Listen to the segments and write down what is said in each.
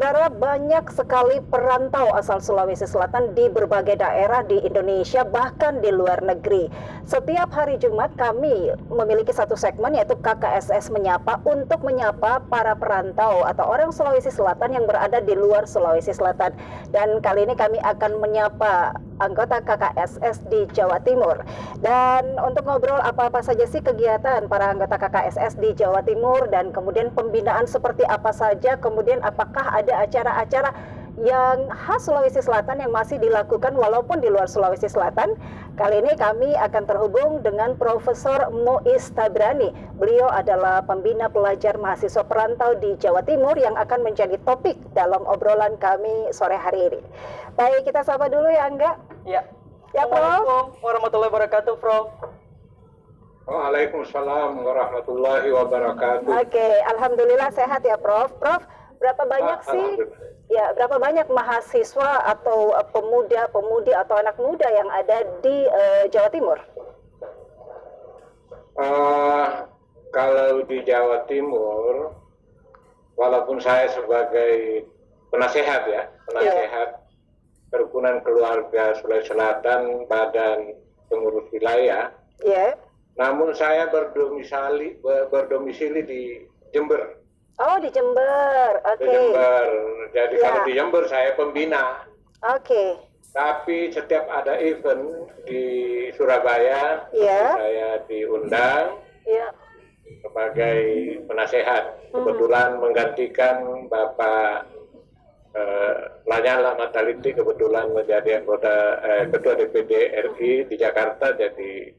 Saudara, banyak sekali perantau asal Sulawesi Selatan di berbagai daerah di Indonesia, bahkan di luar negeri. Setiap hari Jumat kami memiliki satu segmen yaitu KKSS Menyapa untuk menyapa para perantau atau orang Sulawesi Selatan yang berada di luar Sulawesi Selatan. Dan kali ini kami akan menyapa anggota KKSS di Jawa Timur. Dan untuk ngobrol apa-apa saja sih kegiatan para anggota KKSS di Jawa Timur dan kemudian pembinaan seperti apa saja, kemudian apakah ada acara-acara yang khas Sulawesi Selatan yang masih dilakukan walaupun di luar Sulawesi Selatan. Kali ini kami akan terhubung dengan Profesor Muiz Tabrani. Beliau adalah pembina pelajar mahasiswa perantau di Jawa Timur yang akan menjadi topik dalam obrolan kami sore hari ini. Baik, kita sapa dulu ya Angga. Ya. Ya, Prof. Assalamualaikum warahmatullahi wabarakatuh, Prof. Waalaikumsalam warahmatullahi wabarakatuh. Oke, alhamdulillah sehat ya, Prof. Prof, berapa banyak sih? Ya, berapa banyak mahasiswa atau pemuda-pemudi atau anak muda yang ada di Jawa Timur? Kalau di Jawa Timur, walaupun saya sebagai penasehat Kerukunan Keluarga Sulawesi Selatan, Badan Pengurus Wilayah, namun saya berdomisili di Jember. Oh, di Jember, oke. Di Jember, jadi kalau di Jember saya pembina. Oke. Tapi setiap ada event di Surabaya, saya diundang sebagai penasehat. Kebetulan menggantikan Bapak Lanyala Mataliti, kebetulan menjadi anggota Ketua DPD RI di Jakarta, jadi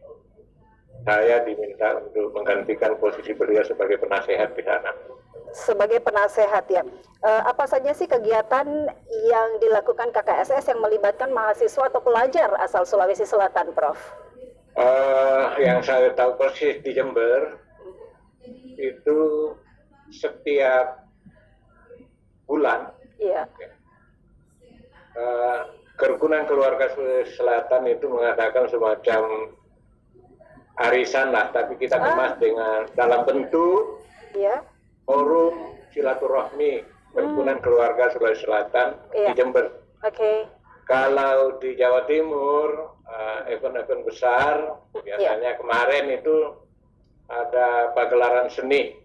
saya diminta untuk menggantikan posisi beliau sebagai penasehat di sana. Sebagai penasehat ya. Apa saja sih kegiatan yang dilakukan KKSS yang melibatkan mahasiswa atau pelajar asal Sulawesi Selatan, Prof? Yang saya tahu persis di Jember itu setiap bulan Kerukunan Keluarga Sulawesi Selatan itu mengadakan semacam arisan lah, tapi kita kemas dengan dalam bentuk forum silaturahmi Kerukunan Keluarga Sulawesi Selatan di Jember. Kalau di Jawa Timur event-event besar biasanya kemarin itu ada pagelaran seni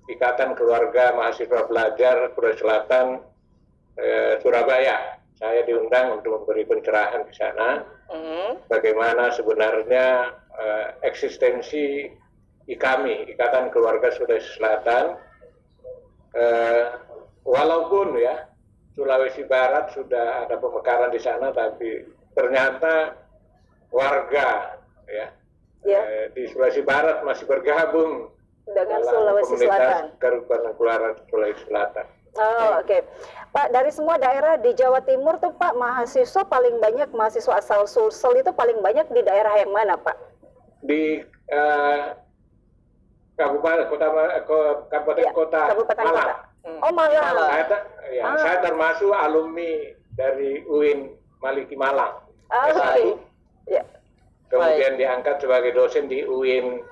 Ikatan Keluarga Mahasiswa Pelajar Sulawesi Selatan Surabaya. Saya diundang untuk memberi pencerahan di sana. Bagaimana sebenarnya eksistensi IKAMI, Ikatan Keluarga Sulawesi Selatan. Walaupun Sulawesi Barat sudah ada pemekaran di sana, tapi ternyata warga di Sulawesi Barat masih bergabung dengan Sulawesi Selatan. Kerukunan Keluarga Sulawesi Selatan. Oh, oke. Pak, dari semua daerah di Jawa Timur tuh Pak, mahasiswa paling banyak, mahasiswa asal Sulsel itu paling banyak di daerah yang mana, Pak? Di Kabupaten Kota Malang. Oh, Malang. Saya termasuk alumni dari UIN Maliki Malang. Kemudian diangkat sebagai dosen di UIN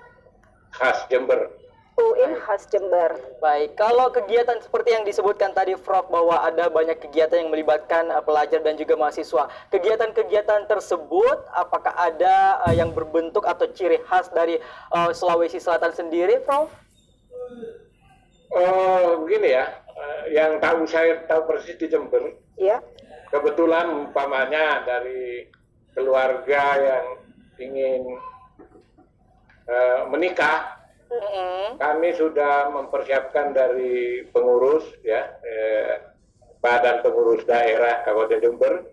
khas Jember. UIN khas Jember. Baik, kalau kegiatan seperti yang disebutkan tadi Prof, bahwa ada banyak kegiatan yang melibatkan pelajar dan juga mahasiswa. Kegiatan-kegiatan tersebut apakah ada yang berbentuk atau ciri khas dari Sulawesi Selatan sendiri, Prof? Begini yang saya tahu persis di Jember. Kebetulan umpamanya dari keluarga yang ingin menikah, kami sudah mempersiapkan dari pengurus Badan Pengurus Daerah Kabupaten Jember,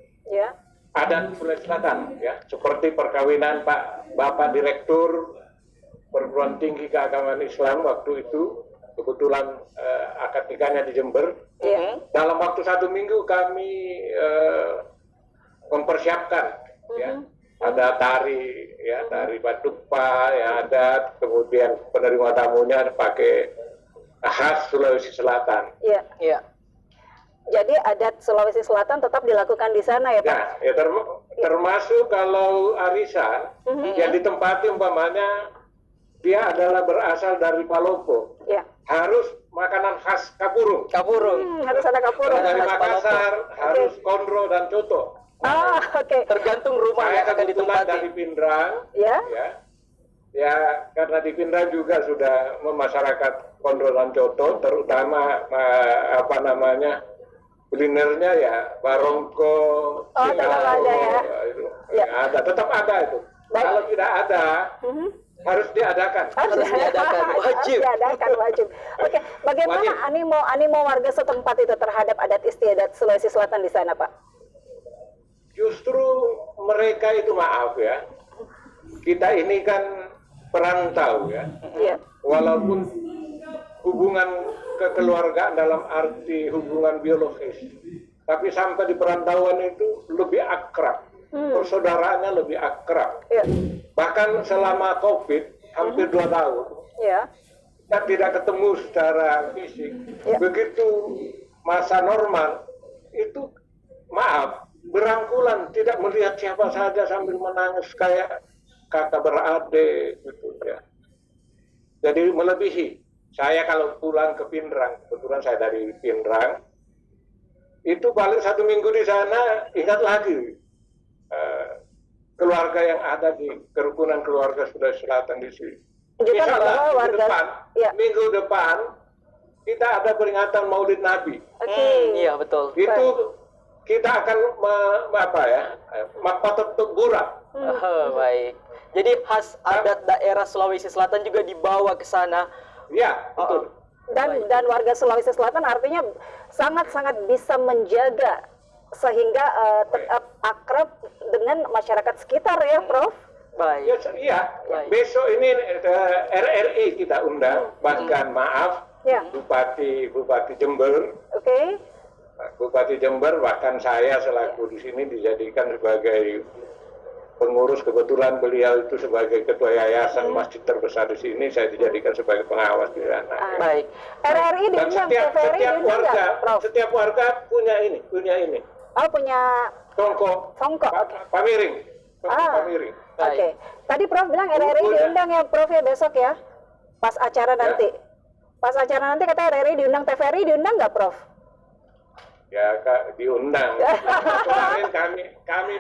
adat Sulawesi Selatan, seperti perkawinan Bapak Direktur Perguruan Tinggi Keagamaan Islam waktu itu, kebetulan akad nikahnya di Jember. Dalam waktu 1 minggu kami mempersiapkan, ada tari, tari batukpa, adat, kemudian penerima tamunya pakai khas Sulawesi Selatan. Jadi adat Sulawesi Selatan tetap dilakukan di sana ya Pak? Termasuk kalau arisan yang ditempati umpamanya dia adalah berasal dari Palopo. Ya. Harus makanan khas Kapurung. Kapurung. Harus ada kapurung. Kalau dari khas Makassar harus kondro dan coto. Oke. Tergantung rumah Saya yang akan kebetulan ditempati. dari Pindrang, Ya. ya karena di Pindrang juga sudah memasyarakat kondro dan coto, terutama kulinernya ya barongko, tetap ada ya. itu Ya. ada, tetap ada itu. Baik. Kalau tidak ada, harus diadakan. Harus diadakan, wajib. Harus diadakan, wajib. Oke, bagaimana Wajib. animo warga setempat itu terhadap adat istiadat Sulawesi Selatan di sana, Pak? Justru mereka itu maaf ya, kita ini kan perantau ya, Iya. walaupun hubungan kekeluargaan dalam arti hubungan biologis, tapi sampai di perantauan itu lebih akrab, persaudaraannya lebih akrab. Iya. Bahkan selama COVID hampir 2 tahun, Iya. kita tidak ketemu secara fisik. Ya. Begitu masa normal itu maaf berangkulan, tidak melihat siapa saja sambil menangis kayak kakak beradik gitu ya. Jadi melebihi. Saya kalau pulang ke Pindrang, kebetulan saya dari Pindrang, itu balik 1 minggu di sana, ingat lagi keluarga yang ada di kerukunan keluarga Sulawesi Selatan di sini. Menunjukkan Misalnya bahwa warga ya. minggu depan kita ada peringatan Maulid Nabi. Oke. Iya betul. Itu kita akan patut burak. Baik. Jadi khas adat daerah Sulawesi Selatan juga dibawa ke sana. Ya, betul. Dan warga Sulawesi Selatan artinya sangat-sangat bisa menjaga sehingga tetap akrab dengan masyarakat sekitar ya, Prof. Baik. Ya, iya. Baik. Besok ini RRI kita undang, bahkan maaf Ya. Bupati Jember. Oke. Bupati Jember, bahkan saya selaku di sini dijadikan sebagai pengurus, kebetulan beliau itu sebagai ketua yayasan masjid terbesar di sini, saya dijadikan sebagai pengawas di sana. Baik. RRI Dan diundang, setiap TVRI diundang warga, nggak, Prof? setiap warga punya ini. Oh, punya Tongko, Tongko. Pamiring, Ah. Pamiring. Oke. Tadi Prof bilang RRI Udah. diundang ya, Prof ya besok ya. Pas acara nanti. Pas acara nanti kata RRI diundang, TVRI diundang nggak, Prof? Ya, Kak, diundang. Kemarin kami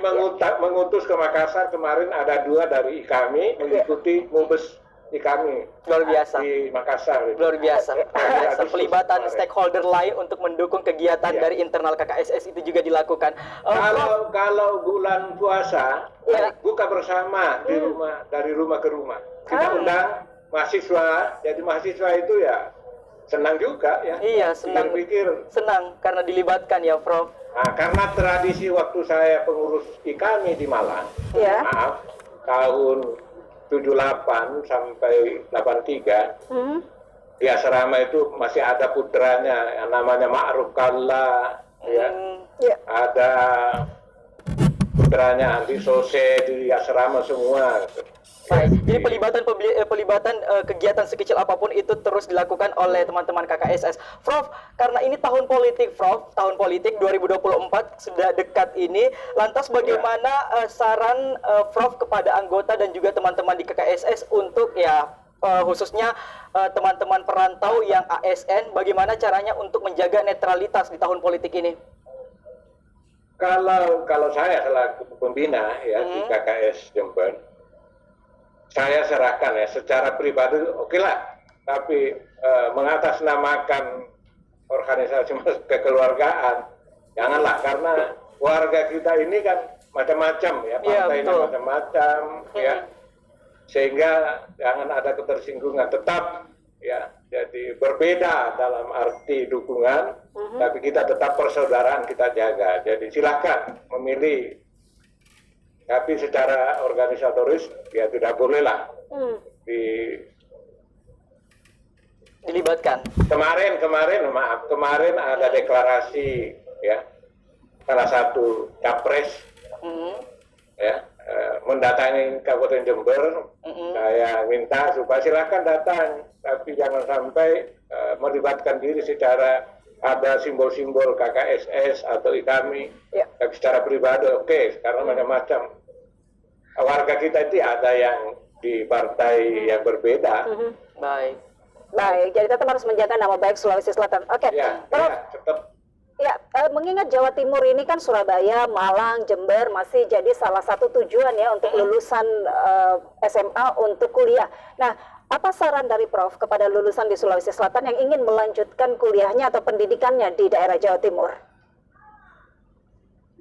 mengutus ke Makassar, kemarin ada 2 dari kami mengikuti mubes di kami Luar biasa. di Makassar. Luar biasa. Luar biasa. Agustus Pelibatan kemarin. stakeholder lain untuk mendukung kegiatan Iya. dari internal KKSS itu juga dilakukan. Prof, Kalau bulan puasa Ya. buka bersama di rumah, dari rumah ke rumah. Kita undang mahasiswa, jadi mahasiswa itu ya senang juga ya. Iya, senang. Pikir. senang karena dilibatkan ya, Prof. Nah, karena tradisi waktu saya pengurus IKAMI di Malang, Iya. maaf, tahun 78 sampai 83, di asrama itu masih ada putranya yang namanya Ma'ruf Kalla, ya. Iya. Ada putranya Andi Sose di asrama semua. Baik. Jadi pelibatan kegiatan sekecil apapun itu terus dilakukan oleh teman-teman KKSS. Prof, karena ini tahun politik, Prof, tahun politik 2024 sudah dekat ini. Lantas bagaimana saran Prof kepada anggota dan juga teman-teman di KKSS untuk ya khususnya teman-teman perantau yang ASN, bagaimana caranya untuk menjaga netralitas di tahun politik ini? Kalau saya selaku pembina ya di KKS Jember, saya serahkan ya secara pribadi oke lah, tapi mengatasnamakan organisasi kekeluargaan janganlah, karena warga kita ini kan macam-macam ya, partainya betul. macam-macam ya, sehingga jangan ada ketersinggungan, tetap ya jadi berbeda dalam arti dukungan, tapi kita tetap persaudaraan kita jaga. Jadi silakan memilih, tapi secara organisatoris ya tidak bolehlah Dilibatkan. Kemarin ada deklarasi ya, salah satu capres ya mendatangi Kabupaten Jember. Saya minta supaya silakan datang, tapi jangan sampai melibatkan diri secara ada simbol-simbol KKSS atau IKAMI, tapi secara pribadi oke, karena macam-macam warga kita itu ada yang di partai yang berbeda. Baik. Baik, jadi tetap harus menjaga nama baik Sulawesi Selatan. Oke, Prof. Tetap. Ya, mengingat Jawa Timur ini kan Surabaya, Malang, Jember masih jadi salah satu tujuan ya untuk lulusan SMA untuk kuliah. Nah, apa saran dari Prof kepada lulusan di Sulawesi Selatan yang ingin melanjutkan kuliahnya atau pendidikannya di daerah Jawa Timur?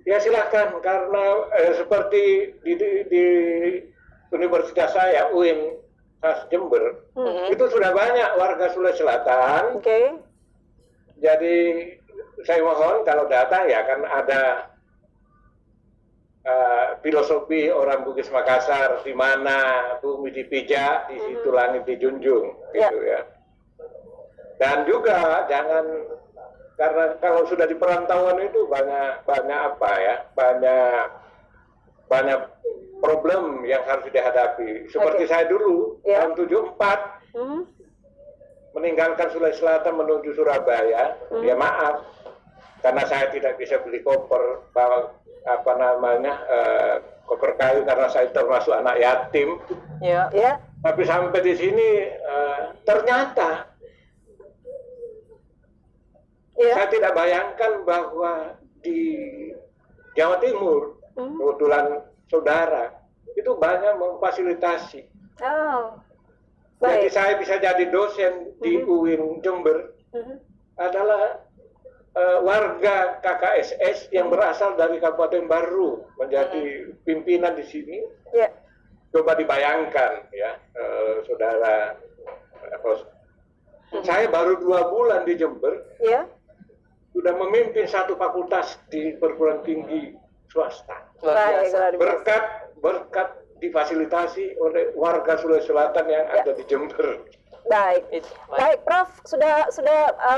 Ya silahkan, karena seperti di Universitas saya, UIN Jember, itu sudah banyak warga Sulawesi Selatan. Jadi saya mohon kalau datang ya kan ada filosofi orang Bugis Makassar, di mana bumi dipijak, di situ langit dijunjung, gitu ya. Dan juga jangan, karena kalau sudah di perantauan itu banyak apa ya, banyak problem yang harus dihadapi. Seperti saya dulu tahun 74 meninggalkan Sulawesi Selatan menuju Surabaya, ya maaf, karena saya tidak bisa beli koper, bawa koper kayu karena saya termasuk anak yatim. Tapi sampai di sini ternyata saya tidak bayangkan bahwa di Jawa Timur, kebetulan saudara, itu banyak memfasilitasi. Jadi saya bisa jadi dosen di UIN Jember adalah warga KKSS yang berasal dari Kabupaten Baru menjadi pimpinan di sini. Coba dibayangkan ya, saudara. Saya baru 2 bulan di Jember, sudah memimpin satu fakultas di perguruan tinggi swasta. Berkat difasilitasi oleh warga Sulawesi Selatan yang ada di Jember. Baik, Prof. Sudah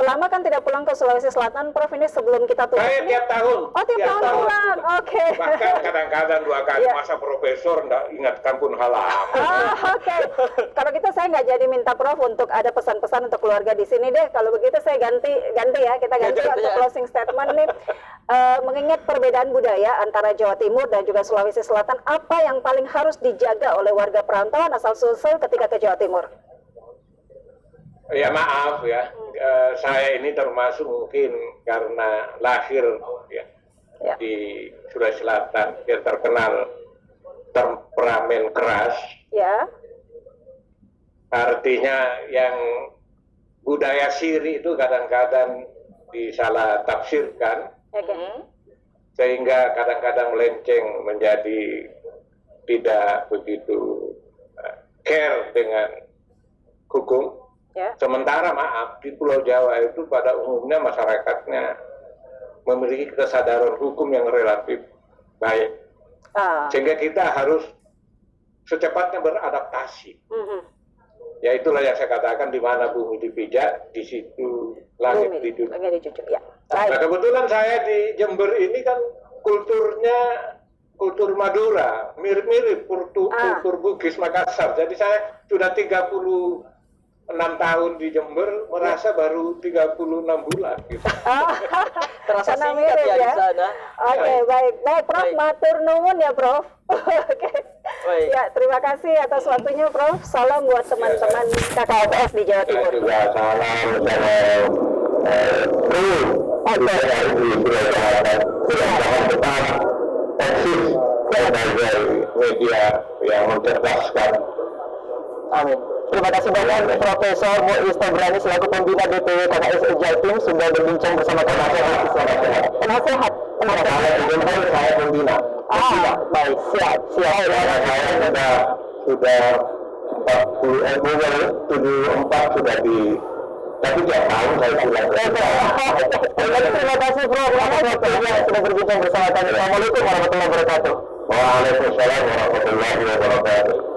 lama kan tidak pulang ke Sulawesi Selatan, Prof. Ini sebelum kita tutup. Saya tiap tahun. Oh, tiap tahun pulang. Oke. Bahkan kadang-kadang 2 kali. Masa profesor nggak ingat kampung halaman. Oke. Kalau gitu saya nggak jadi minta Prof untuk ada pesan-pesan untuk keluarga di sini deh. Kalau begitu saya ganti ya. Kita ganti untuk closing statement nih. Mengingat perbedaan budaya antara Jawa Timur dan juga Sulawesi Selatan, apa yang paling harus dijaga oleh warga perantauan asal Sulsel ketika ke Jawa Timur? Ya maaf ya, saya ini termasuk mungkin karena lahir di Sulawesi Selatan, dia terkenal temperamen keras. Artinya yang budaya siri itu kadang-kadang disalah tafsirkan, sehingga kadang-kadang melenceng menjadi tidak begitu care dengan hukum. Sementara maaf, di Pulau Jawa itu pada umumnya masyarakatnya memiliki kesadaran hukum yang relatif baik. Sehingga kita harus secepatnya beradaptasi. Ya itulah yang saya katakan, di mana bumi dipijak, di situ langit dijunjung. Nah, kebetulan saya di Jember ini kan kulturnya kultur Madura, mirip-mirip kultur Bugis Makassar. Jadi saya sudah 36 tahun di Jember, merasa baru 36 bulan gitu. Terasa singkat ya di sana. Baik, Prof. Matur nuwun ya, Prof. Ya, terima kasih atas waktunya, Prof. Salam buat teman-teman KKSS di Jawa Timur. Media yang mencerdaskan. Amin. Terima kasih banyak Profesor Muiz Tabrani selaku pembina DPW KKSS Jatim sudah berbincang bersama kami. Penasehat. Saya pembina. Baik, siap. Saya sudah 74 sudah di, tapi tiap tahun saya pulang. Terima kasih Prof. Sudah berbincang bersama kami. Assalamualaikum warahmatullahi wabarakatuh. Waalaikumsalam warahmatullahi wabarakatuh.